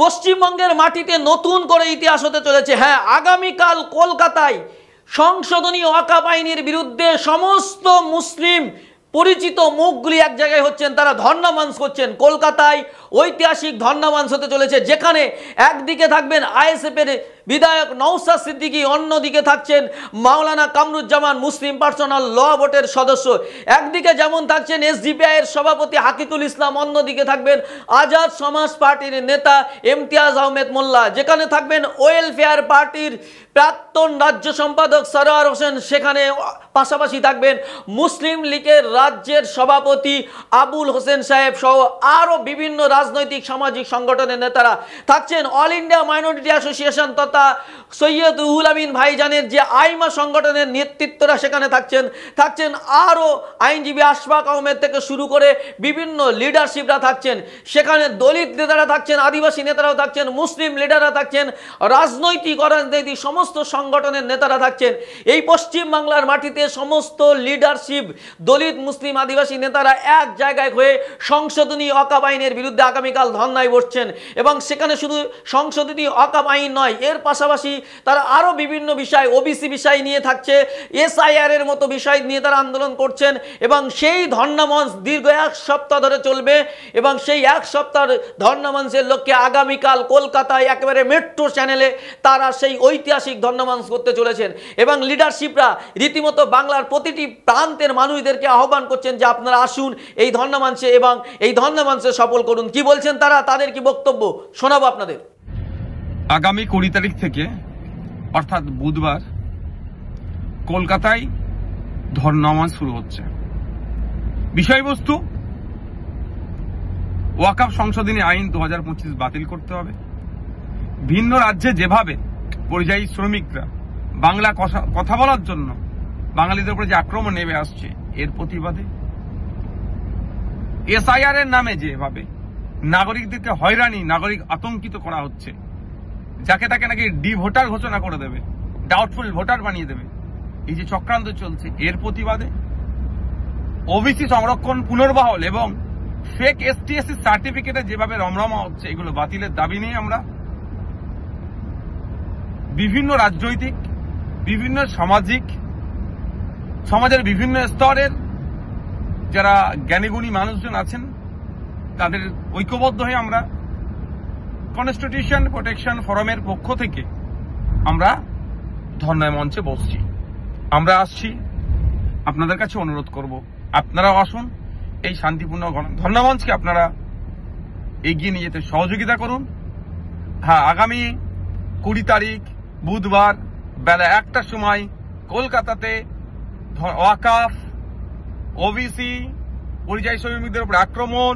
পশ্চিমবঙ্গের মাটিতে নতুন করে ইতিহাস হতে চলেছে। হ্যাঁ, আগামীকাল কলকাতায় সংশোধনী ওয়াকফ আইনের বিরুদ্ধে সমস্ত মুসলিম পরিচিত মুখগুলি এক জায়গায় হচ্ছেন, তারা ধর্ণা মঞ্চ করছেন। কলকাতায় ঐতিহাসিক ধর্ণা মঞ্চ হতে চলেছে, যেখানে একদিকে থাকবেন আইএসএফের বিধায়ক নওশাদ সিদ্দিকী, অন্যদিকে থাকছেন মাওলানা কামরুজ্জামান, মুসলিম পার্সোনাল ল বোর্ডের সদস্য। একদিকে যেমন থাকছেন এসডিপিআইয়ের সভাপতি হাকিকুল ইসলাম, অন্যদিকে থাকবেন আজাদ সমাজ পার্টির নেতা ইমতিয়াজ আহমেদ মোল্লা, যেখানে থাকবেন ওয়েলফেয়ার পার্টির প্রাক্তন রাজ্য সম্পাদক সরোয়ার হোসেন, সেখানে পাশাপাশি থাকবেন মুসলিম লীগের রাজ্যের সভাপতি আবুল হোসেন সাহেব সহ আরও বিভিন্ন রাজনৈতিক সামাজিক সংগঠনের নেতারা থাকছেন। অল ইন্ডিয়া মাইনরিটি অ্যাসোসিয়েশন তথা সৈয়দ রুহুল আমিন ভাইজানের যে আইমা সংগঠনের নেতৃত্বরা সেখানে থাকছেন আরও আইনজীবী আশফাক আহমেদ থেকে শুরু করে বিভিন্ন লিডারশিপরা থাকছেন। সেখানে দলিত নেতারা থাকছেন, আদিবাসী নেতারাও থাকছেন, মুসলিম লিডাররা থাকছেন, রাজনৈতিক অরাজনৈতিক সমস্ত সংগঠনের নেতারা থাকছেন। এই পশ্চিমবাংলার মাটিতে সমস্ত লিডারশিপ, দলিত, মুসলিম, আদিবাসী নেতারা এক জায়গায় হয়ে সংশোধনী ওয়াকফ আইনের বিরুদ্ধে আগামীকাল ধর্নায় বসছেন। এবং সেখানে শুধু সংশোধনী ওয়াকফ আইন নয়, এর পাশাপাশি তারা আরও বিভিন্ন বিষয়, ওবিসি বিষয় নিয়ে থাকছে, এসআইআর এর মতো বিষয় নিয়ে তারা আন্দোলন করছেন। এবং সেই ধর্ণা মঞ্চ দীর্ঘ এক সপ্তাহ ধরে চলবে। এবং সেই এক সপ্তাহ ধর্ণা মঞ্চের লক্ষ্যে আগামীকাল কলকাতায় একেবারে মেট্রো চ্যানেলে তারা সেই ঐতিহাসিক ধর্ণা মঞ্চ করতে চলেছেন। এবং লিডারশিপরা রীতিমতো বাংলার প্রতিটি প্রান্তের মানুষদেরকে আহ্বান করছেন যে আপনারা আসুন এই ধর্ণা মঞ্চে এবং এই ধর্ণা মঞ্চে সফল করুন। কি বলছেন তারা, তাদের কি বক্তব্য শোনাবো আপনাদের। আগামী 20 তারিখ থেকে অর্থাৎ বুধবার কলকাতায় ধর্ণা মঞ্চ শুরু হচ্ছে। বিষয়বস্তু ওয়াকফ সংশোধনী আইন 2025 বাতিল করতে হবে। ভিন্ন রাজ্যে যেভাবে পরিযায়ী শ্রমিকরা বাংলা কথা বলার জন্য বাঙালিদের উপরে যে আক্রমণ নেমে আসছে, এর প্রতিবাদে এসআইআর এর নামে যেভাবে নাগরিকদেরকে হয়রানি, নাগরিক আতঙ্কিত করা হচ্ছে, যাকে তাকে নাকি ডি ভোটার ঘোষণা করে দেবে, ডাউটফুল ভোটার বানিয়ে দেবে, এই যে চক্রান্ত চলছে, এর প্রতিবাদে ওবিসি সংরক্ষণ পুনর্বহাল এবং ফেক এসটিএসসি সার্টিফিকেটে যেভাবে রমরমা হচ্ছে, এগুলো বাতিলের দাবি নিয়ে আমরা বিভিন্ন রাজনৈতিক, বিভিন্ন সমাজের বিভিন্ন স্তরের যারা জ্ঞানীগুণী মানুষজন আছেন, তাদের ঐক্যবদ্ধ হয়ে আমরা কনস্টিটিউশন প্রোটেকশন ফোরামের পক্ষ থেকে আমরা ধর্ণায় মঞ্চে বসছি। আমরা আসছি, আপনাদের কাছে অনুরোধ করব আপনারাও আসুন, এই শান্তিপূর্ণ ধর্ণা মঞ্চকে আপনারা এগিয়ে নিয়ে যেতে সহযোগিতা করুন। হ্যাঁ, আগামী 20 তারিখ বুধবার বেলা 1টার সময় কলকাতাতে ওয়াকফ, ওবিসি, পরিযায়ী শ্রমিকদের উপর আক্রমণ,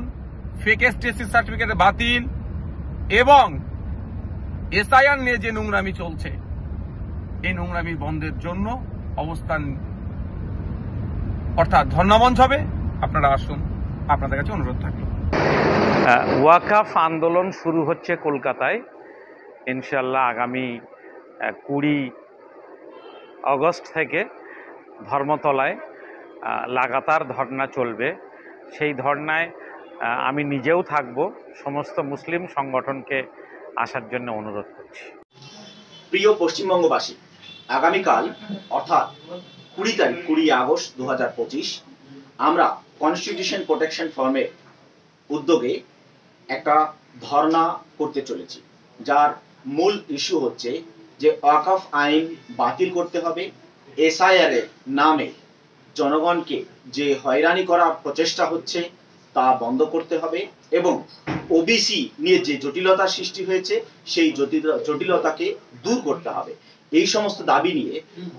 ফেক এসটিএসসি সার্টিফিকেট বাতিল এবং এসআইআর নিয়ে যে নোংরামি চলছে, এই নোংরামি বন্ধের জন্য অবস্থান অর্থাৎ ধর্ণামঞ্চ হবে। আপনারা আসুন, আপনাদের কাছে অনুরোধ থাকলো। ওয়াকফ আন্দোলন শুরু হচ্ছে কলকাতায় ইনশাল্লাহ আগামী 20 আগস্ট থেকে ধর্মতলায় লাগাতার ধর্ণা চলবে। সেই ধর্ণায় আমি নিজেও থাকব, সমস্ত মুসলিম সংগঠনকে আসার জন্য অনুরোধ করছি। প্রিয় পশ্চিমবঙ্গবাসী, আগামীকাল অর্থাৎ 20 আগস্ট 2025 আমরা কনস্টিটিউশন প্রোটেকশন ফোরামের উদ্যোগে একটা ধর্ণা করতে চলেছি, যার মূল ইস্যু হচ্ছে যে ওয়াকফ আইন বাতিল করতে হবে, এসআইআর এর নামে জনগণকে যে হয়রানি করার প্রচেষ্টা হচ্ছে তা বন্ধ করতে হবে এবং ওবিসি নিয়ে যে জটিলতা সৃষ্টি হয়েছে সেই জটিলতাকে দূর করতে হবে। এই সমস্ত দাবি নিয়ে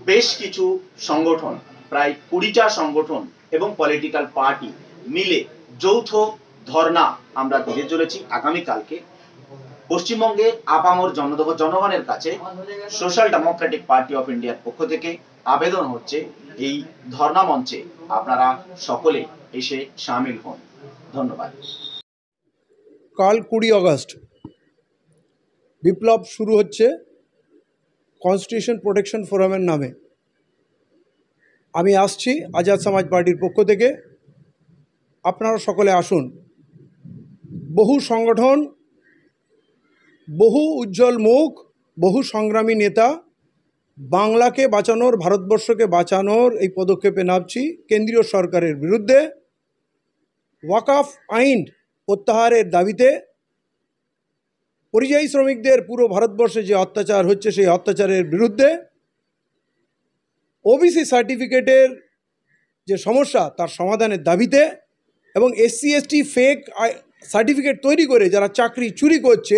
বেশ কিছু সংগঠন, প্রায় 20টা সংগঠন এবং পলিটিক্যাল পার্টি মিলে যৌথ ধর্ণা আমরা দিতে চলেছি আগামীকালকে। পশ্চিমবঙ্গের আপামর জনগণের কাছে সোশ্যাল ডেমোক্রেটিক পার্টি অফ ইন্ডিয়ার পক্ষ থেকে আবেদন হচ্ছে এই ধর্ণা মঞ্চে আপনারা সকলে এসে শামিল হন। ধন্যবাদ। কাল 20 আগস্ট বিপ্লব শুরু হচ্ছে কনস্টিটিউশন প্রোটেকশন ফোরামের নামে। আমি আসছি আজাদ সমাজ পার্টির পক্ষ থেকে, আপনারা সকলে আসুন। বহু সংগঠন বহু উজ্জ্বল মুখ, বহু সংগ্রামী নেতা বাংলাকে বাঁচানোর, ভারতবর্ষকে বাঁচানোর এই পদক্ষেপে নামছি কেন্দ্রীয় সরকারের বিরুদ্ধে। ওয়াকফ আইন প্রত্যাহারের দাবিতে, পরিযায়ী শ্রমিকদের পুরো ভারতবর্ষে যে অত্যাচার হচ্ছে সেই অত্যাচারের বিরুদ্ধে, ওবিসি সার্টিফিকেটের যে সমস্যা তার সমাধানের দাবিতে এবং এসসি এসটি ফেক সার্টিফিকেট তৈরি করে যারা চাকরি চুরি করছে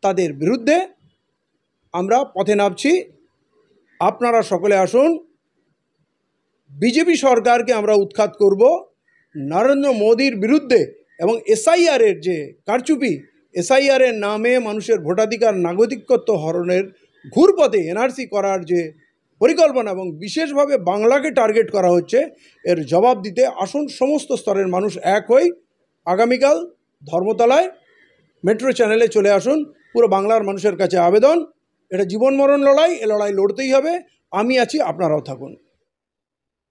তাদের বিরুদ্ধে আমরা পথে নামছি। আপনারা সকলে আসুন, বিজেপি সরকারকে আমরা উৎখাত করব নরেন্দ্র মোদির বিরুদ্ধে এবং এসআইআরের যে কারচুপি, এসআইআরের নামে মানুষের ভোটাধিকার, নাগরিকত্ব হরণের ঘুরপথে এনআরসি করার যে পরিকল্পনা এবং বিশেষভাবে বাংলাকে টার্গেট করা হচ্ছে, এর জবাব দিতে আসুন সমস্ত স্তরের মানুষ এক হই। আগামীকাল ধর্মতলায় মেট্রো চ্যানেলে চলে আসুন। পুরো বাংলার মানুষের কাছে আবেদন, এটা জীবন মরণ লড়াই, এ লড়াই লড়তেই হবে। আমি আছি, আপনারাও থাকুন।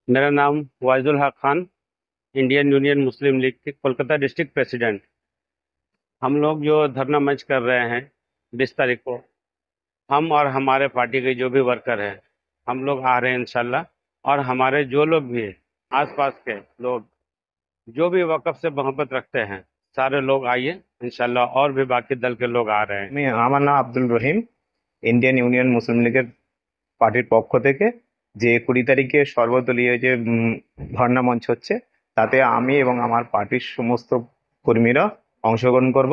मेरा नाम वाइजुल हक खान, इंडियन यूनियन मुस्लिम लीग के कोलकाता डिस्ट्रिक्ट प्रेसिडेंट। हम लोग जो धरना मंच कर रहे हैं 20 तारीख को, हम और हमारे पार्टी के जो भी वर्कर हैं हम लोग आ रहे हैं इंशाल्लाह। और हमारे जो लोग भी हैं आसपास के लोग जो भी वक़्फ़ से मोहब्बत रखते हैं सारे लोग आइए इंशाल्लाह। और भी बाकी दल के लोग आ रहे हैं। আমার নাম আব্দুল রহিম, ইন্ডিয়ান ইউনিয়ন মুসলিম লীগের পার্টির পক্ষ থেকে যে 20 তারিখে সর্বদলীয় যে ধর্ণা মঞ্চ হচ্ছে তাতে আমি এবং আমার পার্টির সমস্ত কর্মীরা অংশগ্রহণ করব।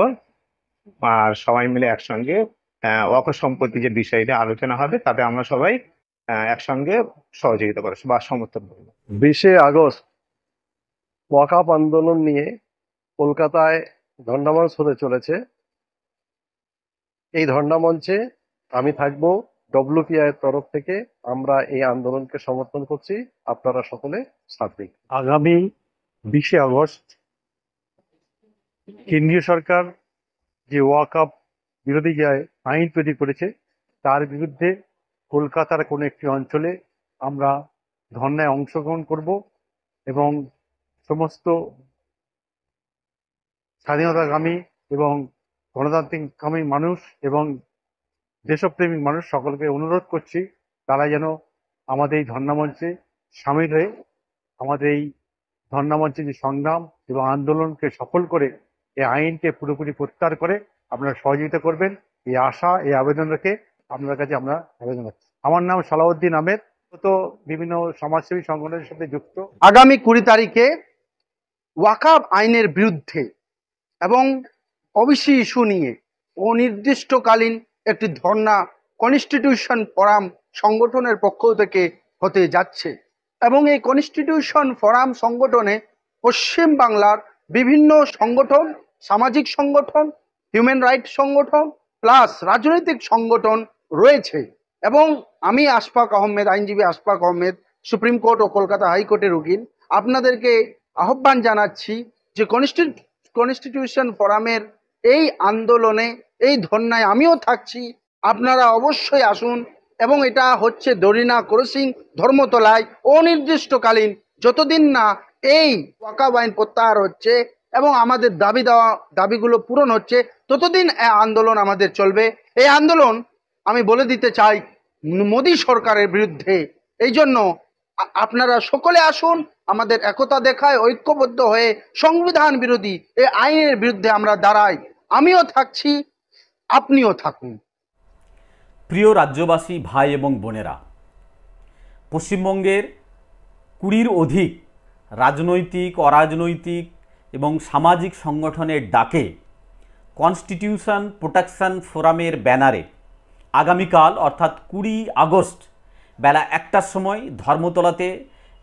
আর সবাই মিলে একসঙ্গে ওয়াকফ সম্পত্তি যে বিষয়টা আলোচনা হবে তাতে আমরা সবাই একসঙ্গে সহযোগিতা করব বা সমর্থন করব। 20 আগস্ট ওয়াকফ আন্দোলন নিয়ে কলকাতায় ধর্ণামঞ্চ হতে চলেছে। এই ধর্ণামঞ্চে আমি থাকবো। ডব্লিউপিআই এর তরফ থেকে আমরা এই আন্দোলনকে সমর্থন করছি। আপনারা সকলে সাথ দিন। আগামী 20 আগস্ট কেন্দ্রীয় সরকার যে ওয়াকফ বিরোধী যে আইন তৈরি করেছে তার বিরুদ্ধে কলকাতার কোনো একটি অঞ্চলে আমরা ধর্নায় অংশগ্রহণ করব এবং সমস্ত স্বাধীনতাকামী এবং গণতান্ত্রিককামী মানুষ এবং দেশপ্রেমিক মানুষ সকলকে অনুরোধ করছি তারা যেন আমাদের এই ধর্নামঞ্চে সামিল হয়ে আমাদের এই ধর্নামঞ্চে যে সংগ্রাম এবং আন্দোলনকে সফল করে এই আইনকে পুরোপুরি প্রত্যাহার করে আপনারা সহযোগিতা করবেন। এই আশা, এই আবেদন রেখে আপনার কাছে আমরা আবেদন করছি। আমার নাম সালাউদ্দিন আহমেদ, তো বিভিন্ন সমাজসেবী সংগঠনের সাথে যুক্ত। আগামী 20 তারিখে ওয়াকফ আইনের বিরুদ্ধে এবং ওবিসি ইস্যু নিয়ে অনির্দিষ্টকালীন একটি ধর্ণা কনস্টিটিউশন ফোরাম সংগঠনের পক্ষ থেকে হতে যাচ্ছে এবং এই কনস্টিটিউশন ফোরাম সংগঠনে পশ্চিম বাংলার বিভিন্ন সংগঠন, সামাজিক সংগঠন, হিউম্যান রাইটস সংগঠন প্লাস রাজনৈতিক সংগঠন রয়েছে এবং আমি আশফাক আহমেদ, আইনজীবী আশফাক আহমেদ, সুপ্রিম কোর্ট ও কলকাতা হাইকোর্টের উকিল, আপনাদেরকে আহ্বান জানাচ্ছি যে কনস্টিটিউশন ফোরামের এই আন্দোলনে, এই ধর্নায় আমিও থাকছি। আপনারা অবশ্যই আসুন এবং এটা হচ্ছে দরিনা ক্রসিং ধর্মতলায় অনির্দিষ্টকালীন, যতদিন না এই ওয়াকফ আইন প্রত্যাহার হচ্ছে এবং আমাদের দাবিগুলো পূরণ হচ্ছে ততদিন এই আন্দোলন আমাদের চলবে। এই আন্দোলন আমি বলে দিতে চাই মোদী সরকারের বিরুদ্ধে। এই জন্য আপনারা সকলে আসুন, আমাদের একতা দেখায়, ঐক্যবদ্ধ হয়ে সংবিধান বিরোধী এই আইনের বিরুদ্ধে আমরা দাঁড়াই। আমিও থাকছি, আপনিও থাকুন। প্রিয় রাজ্যবাসী, ভাই এবং বোনেরা, পশ্চিমবঙ্গের 20-র অধিক রাজনৈতিক, অরাজনৈতিক এবং সামাজিক সংগঠনের ডাকে কনস্টিটিউশন প্রোটেকশন ফোরামের ব্যানারে আগামীকাল অর্থাৎ 20 আগস্ট বেলা 1টার সময় ধর্মতলাতে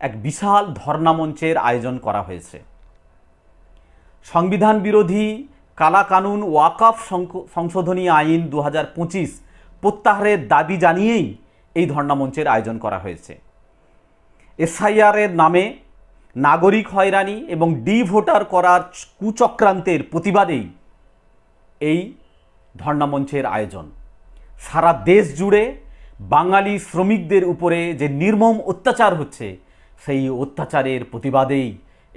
এক বিশাল ধর্নামঞ্চের আয়োজন করা হয়েছে। সংবিধান বিরোধী কালাকানুন ওয়াকফ সংশোধনী আইন 2025 প্রত্যাহারের দাবি জানিয়েই এই ধর্নামঞ্চের আয়োজন করা হয়েছে। এসআইআরের নামে নাগরিক হয়রানি এবং ভোটার করার কুচক্রান্তের প্রতিবাদেই এই ধর্নামঞ্চের আয়োজন। সারা দেশ জুড়ে বাঙালি শ্রমিকদের উপরে যে নির্মম অত্যাচার হচ্ছে সেই অত্যাচারের প্রতিবাদেই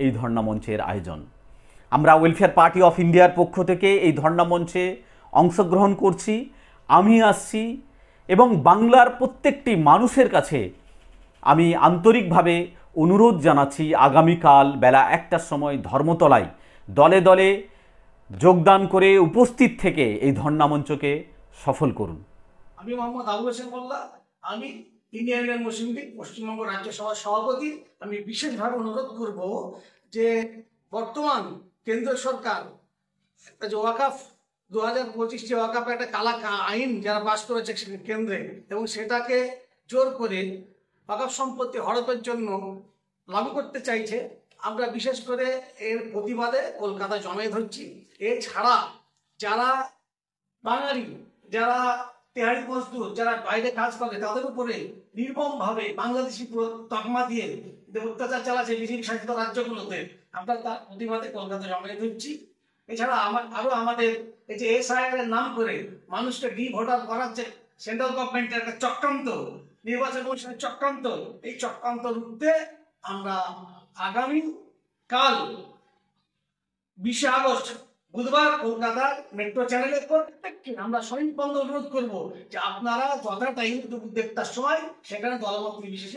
এই ধর্নামঞ্চের আয়োজন। আমরা ওয়েলফেয়ার পার্টি অফ ইন্ডিয়ার পক্ষ থেকে এই ধর্নামঞ্চে অংশগ্রহণ করছি, আমি আসছি এবং বাংলার প্রত্যেকটি মানুষের কাছে আমি আন্তরিকভাবে অনুরোধ জানাচ্ছি আগামীকাল বেলা 1টার সময় ধর্মতলায় দলে দলে যোগদান করে উপস্থিত থেকে এই ধর্ণামঞ্চকে সফল করুন। আমি মোহাম্মদ আবু হোসেন মোল্লা, আমি ইন্ডিয়ান ইউনিয়ন মুসলিম লীগ পশ্চিমবঙ্গ রাজ্য সভার সভাপতি। আমি বিশেষভাবে অনুরোধ করব যে বর্তমান কেন্দ্র সরকার একটা যে ওয়াকাফ 2025 যে ওয়াকাফে একটা কালা আইন যারা পাস করেছে কেন্দ্রে, এবং সেটাকে জোর করে ওয়াকাফ সম্পত্তি হড়পের জন্য লাগু করতে চাইছে। আমরা বিশেষ করে এর প্রতিবাদে কলকাতা জমায়েত হচ্ছি। এছাড়া যারা বাঙালি, যারা তেহারি মজদুর, যারা বাইরে কাজ করে, তাদের উপরে নির্মমভাবে বাংলাদেশি তকমা দিয়ে অত্যাচার চালাচ্ছে বিজেপি শাসিত রাজ্যগুলোতে, আমরা তার প্রতিবাদে কলকাতা জমায়েত হচ্ছি। এছাড়া আরো আমাদের এই যে এসআইআর এর নাম করে মানুষকে ডি ভোটার করার যে সেন্ট্রাল গভর্নমেন্টের একটা চক্রান্ত, নির্বাচন কমিশনের চক্রান্ত, এই চক্রান্ত রুখতে আমরা আগামী কাল 20 আগস্ট বুধবার কলকাতার মেট্রো চ্যানেলের প্রত্যেককে আমরা সহিংসভাবে অনুরোধ করবো যে আপনারা যথা টাইম 2:30টার সময় সেখানে দলমত নির্বিশেষে